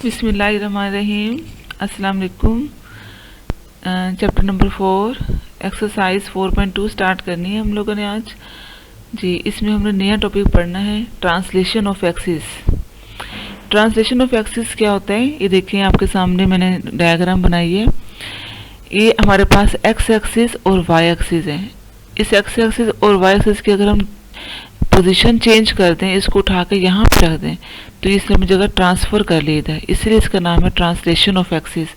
बिस्मिल्लाहिर्रहमानिर्रहीम। अस्सलाम वालेकुम। चैप्टर नंबर 4 एक्सरसाइज 4.2 स्टार्ट करनी है हम लोगों ने आज जी। इसमें हमने नया टॉपिक पढ़ना है, translation of axis. Translation of axis क्या होता है ये देखिए, आपके सामने मैंने डायग्राम बनाई है। ये हमारे पास एक्स एक्सिस और वाई एक्सिस है। इस एक्स एक्सिस और वाई एक्सिस की अगर हम पोजीशन चेंज कर दें, इसको उठा के यहाँ पर रख दें तो इसने अपनी जगह ट्रांसफ़र कर लिया है, इसलिए इसका नाम है ट्रांसलेशन ऑफ एक्सिस।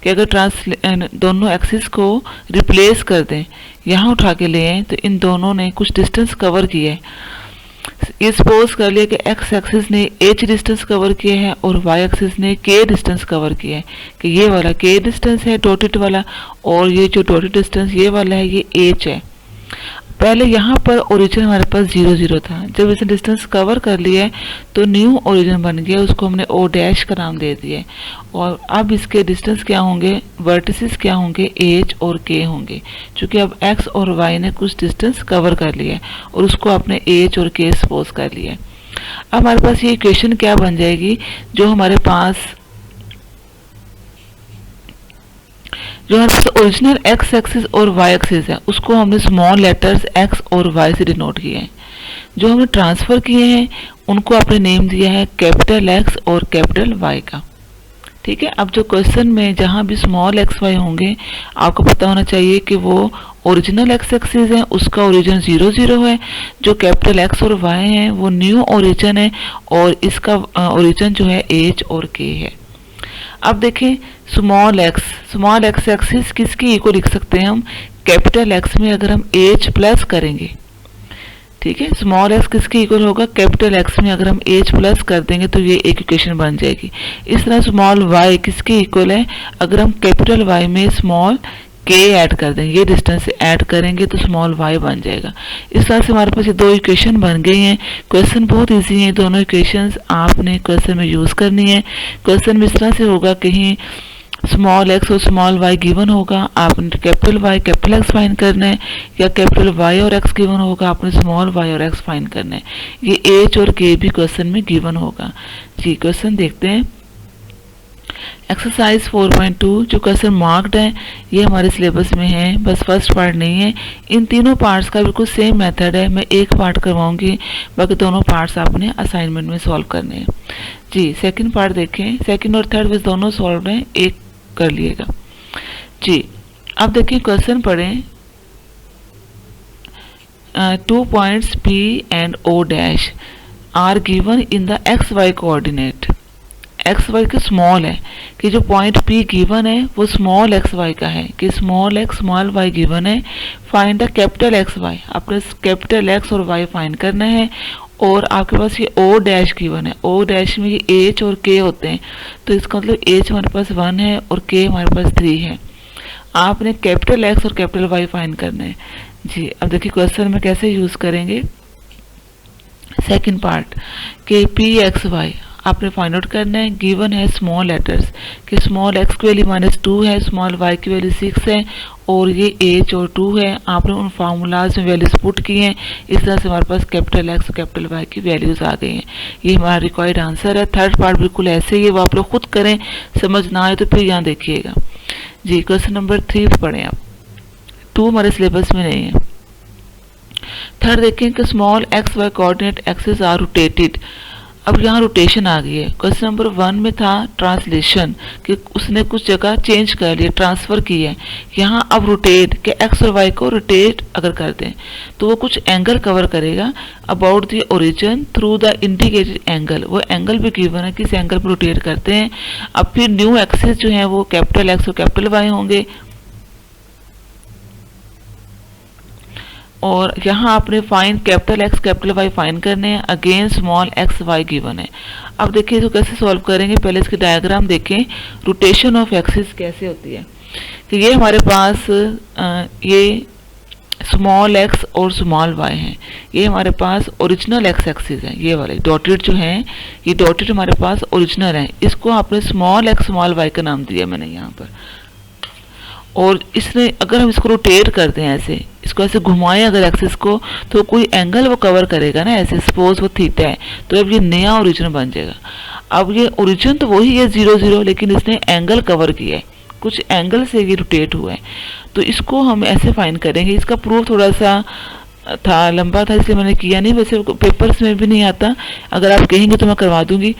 कि अगर दोनों एक्सिस को रिप्लेस कर दें, यहाँ उठा के ले आए तो इन दोनों ने कुछ डिस्टेंस कवर किया है। ये सपोज कर लिया कि एक्स एक्सिस ने एच डिस्टेंस कवर किया है और वाई एक्सिस ने के डिस्टेंस कवर किया है। कि ये वाला के डिस्टेंस है डॉटेड वाला, और ये जो डॉटेड डिस्टेंस ये वाला है ये एच है। पहले यहाँ पर ओरिजिन हमारे पास 0 0 था। जब इसने डिस्टेंस कवर कर लिया है तो न्यू ओरिजिन बन गया, उसको हमने ओ डैश का नाम दे दिया है। और अब इसके डिस्टेंस क्या होंगे, वर्टिसेस क्या होंगे, एच और के होंगे। क्योंकि अब एक्स और वाई ने कुछ डिस्टेंस कवर कर लिया है और उसको आपने एच और के सपोज कर लिया है। अब हमारे पास ये इक्वेशन क्या बन जाएगी, जो हमारे पास ओरिजिनल एक्स एक्सिस और वाई एक्सिस है उसको हमने स्मॉल लेटर्स एक्स और वाई से डिनोट किया है। जो हमने ट्रांसफ़र किए हैं उनको आपने नेम दिया है कैपिटल एक्स और कैपिटल वाई का। ठीक है। अब जो क्वेश्चन में जहाँ भी स्मॉल एक्स वाई होंगे आपको पता होना चाहिए कि वो ओरिजिनल एक्स एक्सिस है, उसका ओरिजिन 0 0 है। जो कैपिटल एक्स और वाई है वो न्यू ओरिजिन है और इसका ओरिजिन जो है एच और के है। अब देखें स्मॉल एक्स एक्सिस किसकी इक्वल लिख सकते हैं हम, कैपिटल एक्स में अगर हम एच प्लस करेंगे। ठीक है। स्मॉल एक्स किसकी इक्वल होगा, कैपिटल एक्स में अगर हम एच प्लस कर देंगे तो ये एक इक्वेशन बन जाएगी। इस तरह स्मॉल वाई किसकी इक्वल है, अगर हम कैपिटल वाई में स्मॉल के ऐड कर देंगे, ये डिस्टेंस ऐड करेंगे तो स्मॉल वाई बन जाएगा। इस तरह से हमारे पास ये दो इक्वेशन बन गई हैं। क्वेश्चन बहुत इजी है, दोनों इक्वेशंस आपने क्वेश्चन में यूज़ करनी है। क्वेश्चन में इस तरह से होगा, कहीं स्मॉल एक्स और स्मॉल वाई गिवन होगा, आपने capital Y capital X find करना है, या कैपिटल वाई और एक्स गिवन होगा, आपने स्मॉल वाई और एक्स फाइंड करना है। ये एच और के भी क्वेश्चन में गिवन होगा जी। क्वेश्चन देखते हैं। एक्सरसाइज 4.2 जो क्वेश्चन मार्क्ड है ये हमारे सिलेबस में है, बस फर्स्ट पार्ट नहीं है। इन तीनों पार्ट्स का बिल्कुल सेम मेथड है, मैं एक पार्ट करवाऊंगी, बाकी दोनों पार्ट्स आपने असाइनमेंट में सॉल्व करने हैं जी। सेकंड पार्ट देखें, सेकंड और थर्ड बस दोनों सॉल्व हैं, एक कर लिएगा जी। अब देखिए क्वेश्चन पढ़ें। 2 points P and O dash are given in the XY coordinate। X Y के स्मॉल है कि जो पॉइंट P गिवन है वो स्मॉल एक्स वाई का है, कि small X small Y given है। Find the capital X Y, आपने कैपिटल एक्स और वाई फाइंड करना है। और आपके पास ये ओ डैश गिवन है, ओ डैश में ये एच और के होते हैं, तो इसका मतलब एच हमारे पास 1 है और के हमारे पास 3 है। आपने कैपिटल एक्स और कैपिटल वाई फाइंड करना है जी। अब देखिए क्वेश्चन में कैसे यूज़ करेंगे। सेकेंड पार्ट के पी एक्स वाई आपने फाइंड आउट करना है। गिवन है स्मॉल लेटर्स कि स्मॉल एक्स की वैल्यू -2 है, स्मॉल वाई की वैल्यू 6 है और ये एच और 2 है। आपने उन फार्मूलाज में वैल्यूज पुट की हैं, इस तरह से हमारे पास कैपिटल एक्स और कैपिटल वाई की वैल्यूज आ गई हैं। ये हमारा रिक्वायर्ड आंसर है। थर्ड पार्ट बिल्कुल ऐसे ही है, वो आप लोग खुद करें, समझ ना आए तो फिर यहाँ देखिएगा जी। क्वेश्चन नंबर 3 पढ़ें आप, 2 हमारे सिलेबस में नहीं है। थर्ड देखें कि small X Y coordinate axis are rotated. अब यहाँ रोटेशन आ गई है। क्वेश्चन नंबर 1 में था ट्रांसलेशन, कि उसने कुछ जगह चेंज कर लिया, ट्रांसफ़र किया है। यहाँ अब रोटेट के एक्स और वाई को रोटेट अगर कर दें तो वो कुछ एंगल कवर करेगा about the origin through the indicated angle. वो एंगल भी गिवन है, किस एंगल पर रोटेट करते हैं। अब फिर न्यू एक्सिस जो है वो कैपिटल एक्स और कैपिटल वाई होंगे, और यहाँ आपने find capital X capital Y find करने हैं। Again small X Y given है। अब देखिए तो कैसे सॉल्व करेंगे, पहले इसकी डायग्राम देखें। रोटेशन ऑफ एक्सिस कैसे होती है कि ये हमारे पास ये स्मॉल एक्स और स्मॉल वाई हैं, ये हमारे पास ओरिजिनल एक्स एक्सिस है। ये वाले डॉटेड जो हैं ये डॉटेड हमारे पास ओरिजिनल हैं, इसको आपने स्मॉल एक्स स्मॉल वाई का नाम दिया मैंने यहाँ पर। और इसने अगर हम इसको रोटेट करते हैं, ऐसे इसको ऐसे घुमाएं अगर एक्सिस को, तो कोई एंगल वो कवर करेगा ना, ऐसे सपोज वो थीटा है, तो अब ये नया ओरिजिन बन जाएगा। अब ये ओरिजिन तो वही है 0 0, लेकिन इसने एंगल कवर किया है, कुछ एंगल से ये रोटेट हुआ है, तो इसको हम ऐसे फाइंड करेंगे। इसका प्रूफ थोड़ा सा था, लंबा था, इसलिए मैंने किया नहीं, वैसे पेपर्स में भी नहीं आता, अगर आप कहेंगे तो मैं करवा दूंगी।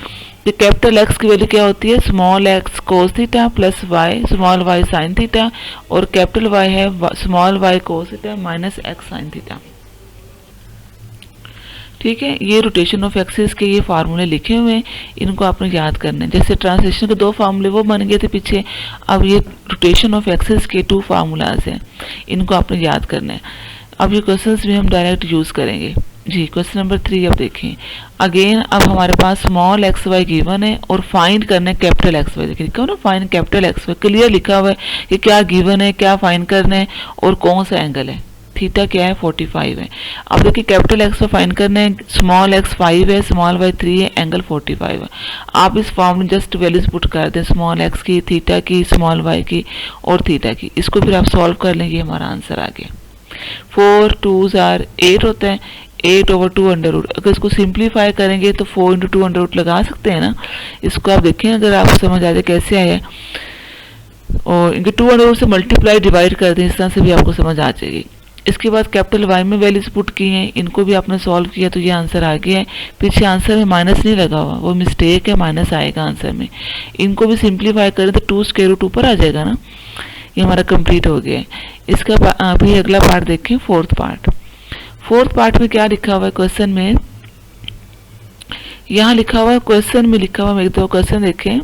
तो कैपिटल एक्स की वैल्यू क्या होती है, small X cos theta plus Y small Y sine theta, और कैपिटल वाई है small Y cos theta minus X sine theta. ठीक है, ये रोटेशन ऑफ एक्सिस के ये फार्मूले लिखे हुए हैं, इनको आपने याद करना है। जैसे ट्रांसलेशन के 2 फार्मूले वो बन गए थे पीछे, अब ये रोटेशन ऑफ एक्सिस के 2 फार्मूलाज हैं, इनको आपने याद करना है। अब ये क्वेश्चंस भी हम डायरेक्ट यूज़ करेंगे। जी, क्वेश्चन नंबर 3 अब देखें। अगेन अब हमारे पास स्मॉल एक्स वाई गिवन है और फाइंड करना है कैपिटल एक्स वाई। देखिए लिखा हो ना, find capital X Y, clear लिखा हुआ है कि क्या गिवन है, क्या फाइंड करना है और कौन सा एंगल है। थीटा क्या है, 45 है। अब देखिए कैपिटल एक्स को फाइंड करना है, स्मॉल एक्स 5 है, स्मॉल वाई 3 है, एंगल 45 है। आप इस फॉर्म में जस्ट वैल्यूज पुट कर दें, स्मॉल एक्स की, थीटा की, स्मॉल वाई की और थीटा की। इसको फिर आप सॉल्व कर लेंगे, हमारा आंसर आ गया। 4 2s आर 8 होता है, 8/2 अंडर रूट। अगर इसको सिंप्लीफाई करेंगे तो 4 × 2 अंडर रूट लगा सकते हैं ना। इसको आप देखें, अगर आपको समझ आ जाए कैसे आया, और इनके 2 अंडर रूट से मल्टीप्लाई डिवाइड कर दें, इस तरह से भी आपको समझ आ जाएगी। इसके बाद कैपिटल वाई में वैल्यूज पुट की हैं, इनको भी आपने सॉल्व किया तो ये आंसर आ गया है। पीछे आंसर में माइनस नहीं लगा हुआ, वो मिस्टेक है, माइनस आएगा आंसर में। इनको भी सिंप्लीफाई करें तो 2√2 ऊपर आ जाएगा ना। ये हमारा कंप्लीट हो गया है। इसका अभी अगला पार्ट देखें, फोर्थ पार्ट। फोर्थ पार्ट में क्या लिखा हुआ है क्वेश्चन में, यहाँ लिखा हुआ है क्वेश्चन में लिखा हुआ है, एक दो क्वेश्चन देखें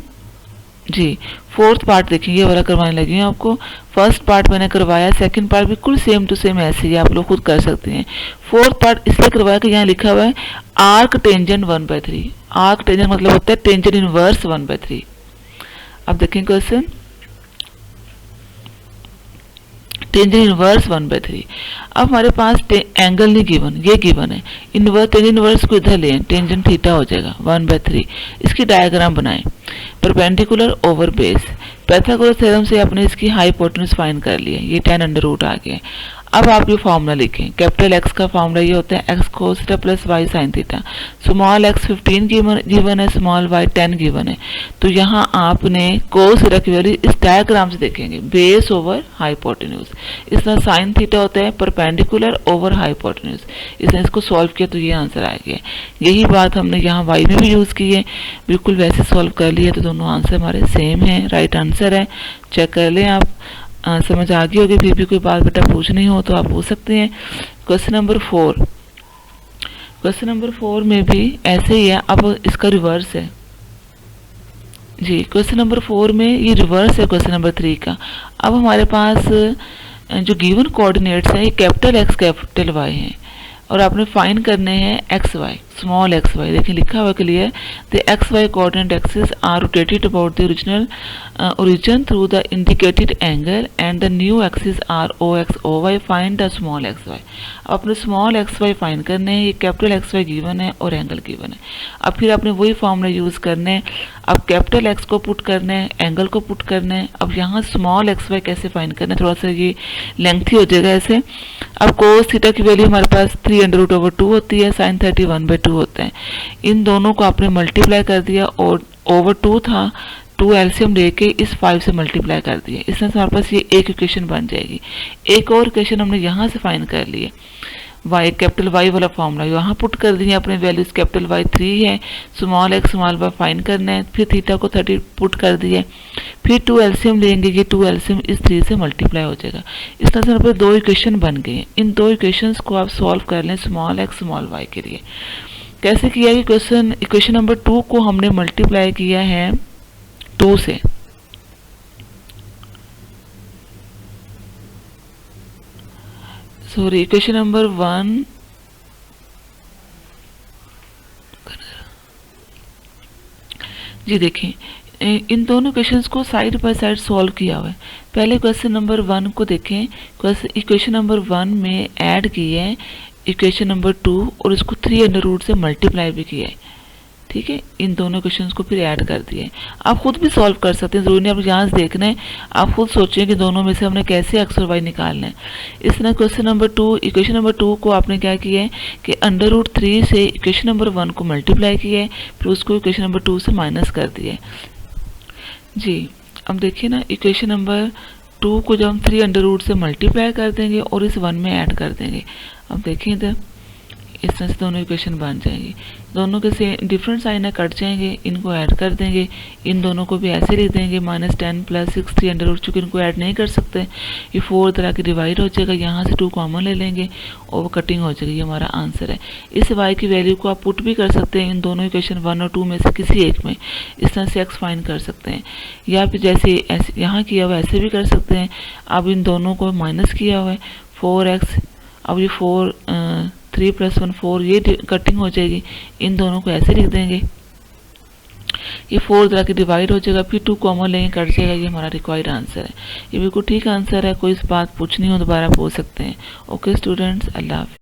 जी। फोर्थ पार्ट देखें, ये वाला करवाने लगी हूँ आपको। फर्स्ट पार्ट मैंने करवाया, सेकंड पार्ट बिल्कुल सेम टू सेम ऐसे ही आप लोग खुद कर सकते हैं। फोर्थ पार्ट इसलिए करवाया कि यहाँ लिखा हुआ है आर्क टेंजेंट 1/3। आर्क टेंजेंट मतलब होता है टेंजेंट इनवर्स 1/3। अब देखें क्वेश्चन, टेंजेंट इनवर्स 1/3। अब हमारे पास एंगल नहीं गिवन, ये गिवन है। इनवर्स टेंजेंट इनवर्स को इधर लें, टेंजेंट थीटा हो जाएगा 1/3। इसकी डायग्राम बनाएं, perpendicular over base. Pythagoras theorem से आपने इसकी हाइपोटेन्यूज फाइंड कर लिया, ये 10 अंडर रूट आ गया। अब आप ये फार्मूला लिखें, कैपिटल एक्स का फार्मूला ये होता है X cos theta plus Y sine theta. Small X 15 given है, स्मॉल वाई 10 गिवन है। तो यहाँ आपने कोस थीटा की वैल्यू इस डायग्राम से देखेंगे, बेस ओवर हाइपोटेन्यूज। इस तरह साइन थीटा होता है परपेंडिकुलर ओवर हाइपोटेन्यूज। इसने इसको सॉल्व किया तो ये आंसर आ गया। यही बात हमने यहाँ वाई में भी यूज़ की है, बिल्कुल वैसे सॉल्व कर लिया तो दोनों आंसर हमारे सेम है, राइट आंसर है। चेक कर लें आप, समझ आ गई होगी। फिर भी कोई बात बेटा पूछनी हो तो आप पूछ सकते हैं। क्वेश्चन नंबर 4, क्वेश्चन नंबर 4 में भी ऐसे ही है, अब इसका रिवर्स है जी। क्वेश्चन नंबर 4 में ये रिवर्स है क्वेश्चन नंबर 3 का। अब हमारे पास जो गिवन कोऑर्डिनेट्स हैं ये कैपिटल एक्स कैपिटल वाई हैं, और आपने फाइंड करने हैं X Y, small X Y. देखिए लिखा हुआ clear, the X Y coordinate axis are rotated about the original origin through the indicated angle and the new axis are OX OY. Find the small X Y. अब अपने small X Y find करने हैं, ये capital X Y given है और angle given है। अब फिर आपने वही फॉर्मूला यूज़ करने हैं। अब कैपिटल एक्स को पुट करने हैं, एंगल को पुट करने हैं। अब यहाँ स्मॉल एक्स वाई कैसे फाइंड करना है, थोड़ा सा ये लेंथी हो जाएगा ऐसे। अब कोस थीटा की वैल्यू हमारे पास 3√2 होती है, साइन 31/2 होता है। इन दोनों को आपने मल्टीप्लाई कर दिया और ओवर 2 था, 2 एलसीएम लेके इस 5 से मल्टीप्लाई कर दिया। इसमें हमारे पास ये एक इक्वेशन बन जाएगी। एक और इक्वेशन हमने यहाँ से फाइंड कर लिए, वाई कैपिटल वाई वाला फॉर्मूला यहाँ पुट कर दिए अपने वैल्यूज। कैपिटल वाई 3 है, small X small Y find करना है। फिर थीटा को 30 पुट कर दिए, फिर 2 एलसीएम लेंगे, ये 2 एलसीएम इस 3 से मल्टीप्लाई हो जाएगा। इस तरह से हमारे पास 2 इक्वेशन बन गए हैं। इन 2 इक्वेशंस को आप सॉल्व कर लें स्मॉल एक्स स्मॉल वाई के लिए। कैसे किया कि इक्वेशन नंबर 2 को हमने मल्टीप्लाई किया है 2 से, सॉरी इक्वेशन नंबर 1 जी। देखें इन दोनों क्वेश्चंस को साइड बाय साइड सॉल्व किया हुआ है। पहले क्वेश्चन नंबर 1 को देखें, इक्वेशन नंबर 1 में ऐड किए है इक्वेशन नंबर 2 और इसको 3 अंडर रूट से मल्टीप्लाई भी किया है। ठीक है, इन दोनों क्वेश्चंस को फिर ऐड कर दिए। आप खुद भी सॉल्व कर सकते हैं, ज़रूरी नहीं आप यहाँ से देखना है, आप खुद सोचें कि दोनों में से हमने कैसे एक्स और वाई निकालना है। इस तरह क्वेश्चन नंबर 2, इक्वेशन नंबर 2 को आपने क्या किया है कि √3 से इक्वेशन नंबर 1 को मल्टीप्लाई किया है, फिर उसको इक्वेशन नंबर 2 से माइनस कर दिया है जी। अब देखिए ना, इक्वेशन नंबर 2 को जब हम 3 से मल्टीप्लाई कर देंगे और इस 1 में ऐड कर देंगे, अब देखिए इधर इस तरह से दोनों इक्वेशन बन जाएंगे। दोनों के से डिफरेंट साइन है, कट जाएंगे, इनको ऐड कर देंगे, इन दोनों को भी ऐसे लिख देंगे -10 + 6 3 चूँकि इनको ऐड नहीं कर सकते, ये 4 तरह की डिवाइड हो जाएगा, यहाँ से 2 कॉमन ले लेंगे और वो कटिंग हो जाएगी, ये हमारा आंसर है। इस y की वैल्यू को आप पुट भी कर सकते हैं इन दोनों इक्वेशन 1 और 2 में से किसी एक में, इस तरह से x फाइंड कर सकते हैं, या फिर जैसे ऐसे यहाँ किया हुआ ऐसे भी कर सकते हैं। अब इन दोनों को माइनस किया हुआ है 4x, अब ये 3 + 1 4, ये कटिंग हो जाएगी, इन दोनों को ऐसे लिख देंगे, ये 4 तरह की डिवाइड हो जाएगा, फिर 2 कॉमन लेंगे, कट जाएगा, ये हमारा रिक्वायर्ड आंसर है। ये बिल्कुल ठीक आंसर है, कोई इस बात पूछनी हो दोबारा पूछ सकते हैं। ओके स्टूडेंट्स, अल्लाह हाफ़िज़।